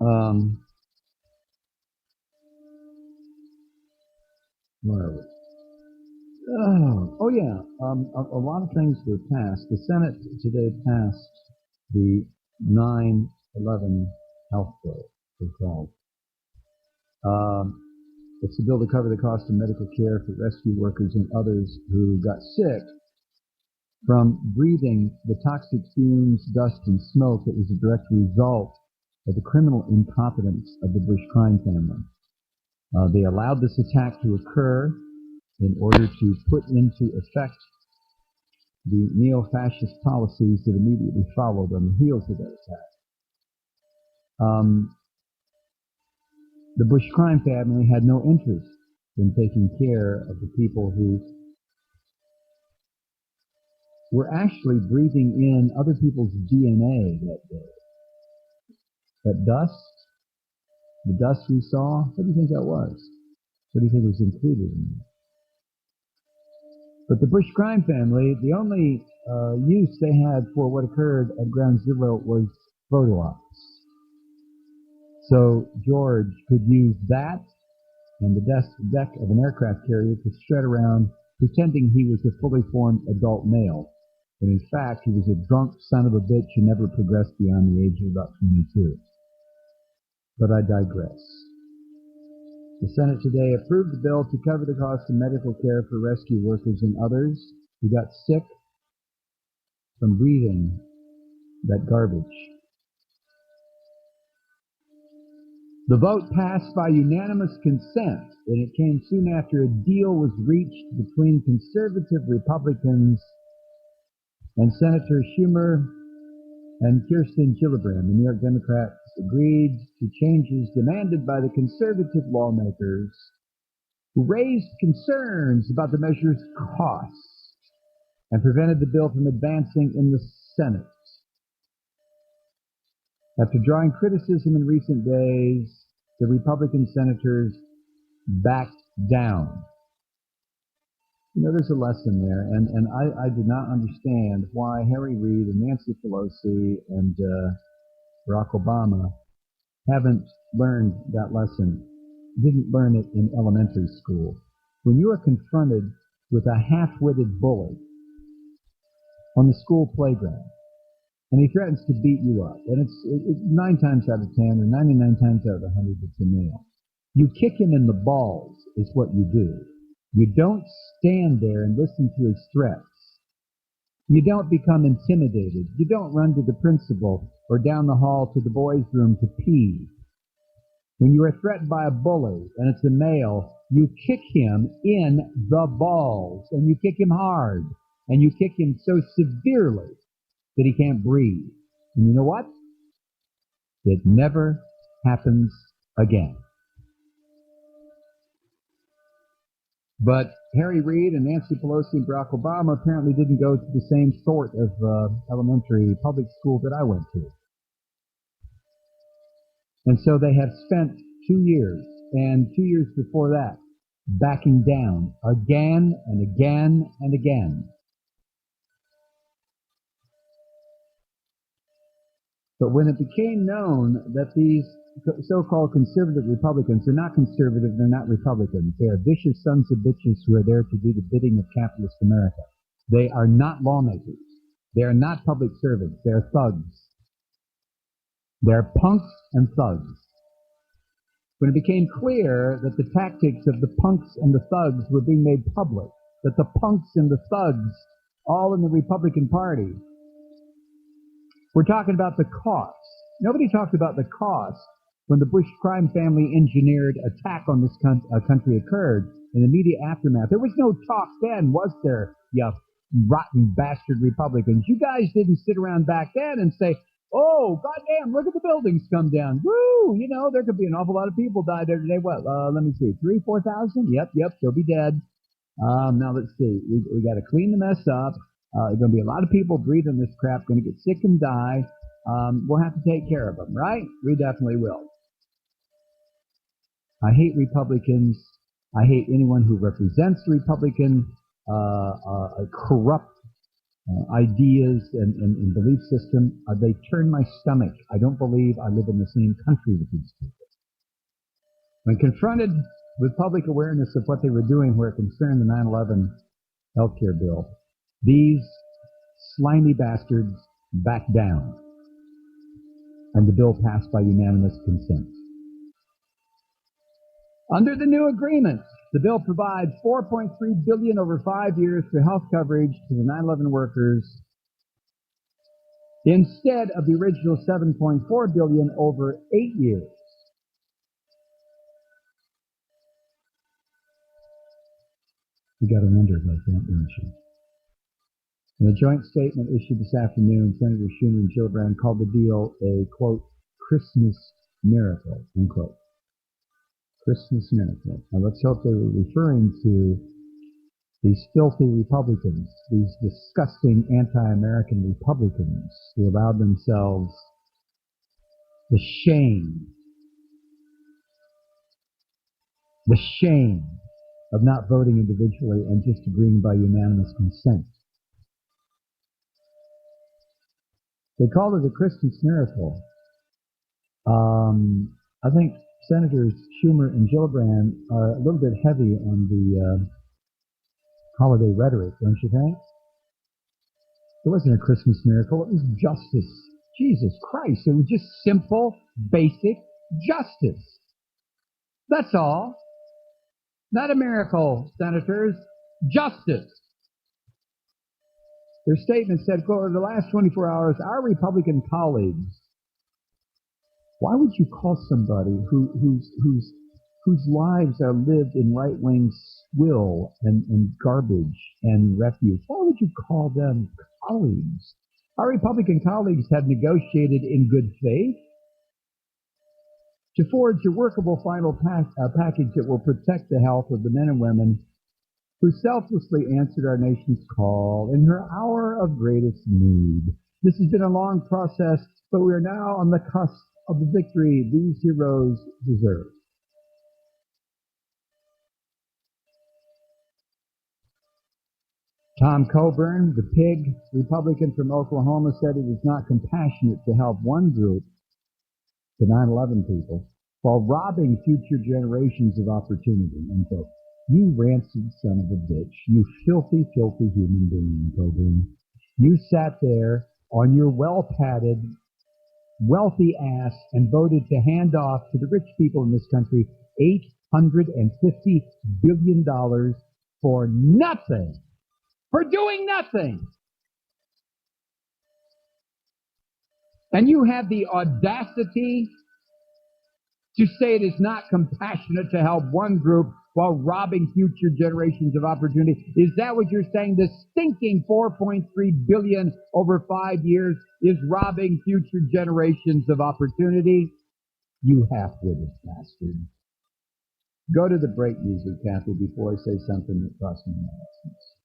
Um, where are we? Oh yeah. A lot of things were passed. The Senate today passed the 9/11 health bill, it's called. Um, it's a bill to cover the cost of medical care for rescue workers and others who got sick from breathing the toxic fumes, dust, and smoke that was a direct result of the criminal incompetence of the Bush crime family. They allowed this attack to occur in order to put into effect the neo-fascist policies that immediately followed on the heels of that attack. The Bush crime family had no interest in taking care of the people who were actually breathing in other people's DNA that day. That dust, the dust we saw, what do you think that was? What do you think was included in it? But the Bush crime family, the only use they had for what occurred at Ground Zero was photo ops. So George could use that and the deck of an aircraft carrier to strut around pretending he was a fully formed adult male. But in fact, he was a drunk son of a bitch who never progressed beyond the age of about 22. But I digress. The Senate today approved the bill to cover the cost of medical care for rescue workers and others who got sick from breathing that garbage. The vote passed by unanimous consent, and it came soon after a deal was reached between conservative Republicans and Senator Schumer and Kirsten Gillibrand. The New York Democrats agreed to changes demanded by the conservative lawmakers who raised concerns about the measure's costs and prevented the bill from advancing in the Senate. After drawing criticism in recent days, the Republican senators backed down. You know, there's a lesson there, and I did not understand why Harry Reid and Nancy Pelosi and Barack Obama haven't learned that lesson, didn't learn it in elementary school. When you are confronted with a half-witted bully on the school playground, and he threatens to beat you up, and it's 9 times out of 10 or 99 times out of 100 it's a male. You kick him in the balls is what you do. You don't stand there and listen to his threats. You don't become intimidated. You don't run to the principal or down the hall to the boys' room to pee. When you are threatened by a bully and it's a male, you kick him in the balls, and you kick him hard, and you kick him so severely that he can't breathe. And you know what? It never happens again. But Harry Reid and Nancy Pelosi and Barack Obama apparently didn't go to the same sort of elementary public school that I went to. And so they have spent 2 years, and 2 years before that, backing down again and again and again. But when it became known that these so-called conservative Republicans are not conservative, they're not Republicans. They are vicious sons of bitches who are there to do the bidding of capitalist America. They are not lawmakers. They are not public servants. They are thugs. They're punks and thugs. When it became clear that the tactics of the punks and the thugs were being made public, that the punks and the thugs, all in the Republican Party, we're talking about the cost. Nobody talked about the cost when the Bush crime family engineered attack on this country occurred in the immediate aftermath. There was no talk then, was there, you rotten bastard Republicans? You guys didn't sit around back then and say, oh, goddamn, look at the buildings come down. Woo, you know, there could be an awful lot of people die there today. What, let me see, 3,000, 4,000? Yep, they'll be dead. Now let's see, we got to clean the mess up. There's going to be a lot of people breathing this crap, going to get sick and die. We'll have to take care of them, right? We definitely will. I hate Republicans. I hate anyone who represents Republican, corrupt ideas and belief system, they turn my stomach. I don't believe I live in the same country with these people. When confronted with public awareness of what they were doing where it concerned the 9/11 healthcare bill, these slimy bastards backed down, and the bill passed by unanimous consent. Under the new agreement, the bill provides $4.3 billion over 5 years for health coverage to the 9/11 workers instead of the original $7.4 billion over 8 years. You got to wonder about that, don't you? In a joint statement issued this afternoon, Senator Schumer and Gillibrand called the deal a, quote, Christmas miracle, unquote. Christmas miracle. Now let's hope they were referring to these filthy Republicans, these disgusting anti-American Republicans who allowed themselves the shame of not voting individually and just agreeing by unanimous consent. They called it a Christmas miracle. I think Senators Schumer and Gillibrand are a little bit heavy on the holiday rhetoric, don't you think? It wasn't a Christmas miracle. It was justice. Jesus Christ. It was just simple, basic justice. That's all. Not a miracle, senators. Justice. Their statement said, quote, in the last 24 hours, our Republican colleagues. Why would you call somebody whose lives are lived in right-wing swill and garbage and refuse? Why would you call them colleagues? Our Republican colleagues have negotiated in good faith to forge a workable final package that will protect the health of the men and women who selflessly answered our nation's call in her hour of greatest need. This has been a long process, but we are now on the cusp of the victory these heroes deserve. Tom Coburn, the pig Republican from Oklahoma, said it is not compassionate to help one group, the 9/11 people, while robbing future generations of opportunity, unquote. You rancid son of a bitch. You filthy, filthy human being, Coburn. You sat there on your well-padded, wealthy ass and voted to hand off to the rich people in this country $850 billion for nothing. For doing nothing. And you have the audacity to say it is not compassionate to help one group while robbing future generations of opportunity. Is that what you're saying? The stinking $4.3 billion over 5 years is robbing future generations of opportunity? You half-witted bastard. Go to the break music, Kathy, before I say something that costs me my lessons.